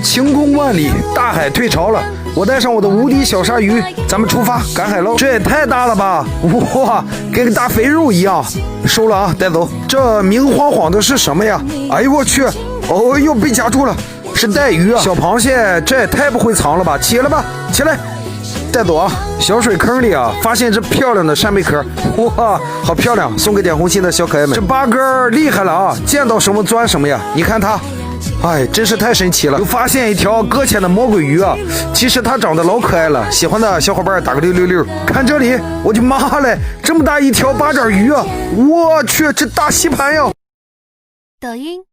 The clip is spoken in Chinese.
晴空万里，大海退潮了。我带上我的无敌小鲨鱼，咱们出发赶海喽！这也太大了吧！哇，跟个大肥肉一样。收了啊，带走。这明晃晃的是什么呀？哎呦我去！哦呦，被夹住了，是带鱼啊！小螃蟹，这也太不会藏了吧！起来吧，起来！带走啊！小水坑里啊，发现这漂亮的扇贝壳，哇，好漂亮！送给点红心的小可爱们。这八哥厉害了啊，见到什么钻什么呀！你看它。哎，真是太神奇了！又发现一条搁浅的魔鬼鱼啊！其实它长得老可爱了，喜欢的小伙伴打个666。看这里，我的妈嘞，这么大一条八爪鱼啊！我去，这大吸盘呀！抖音。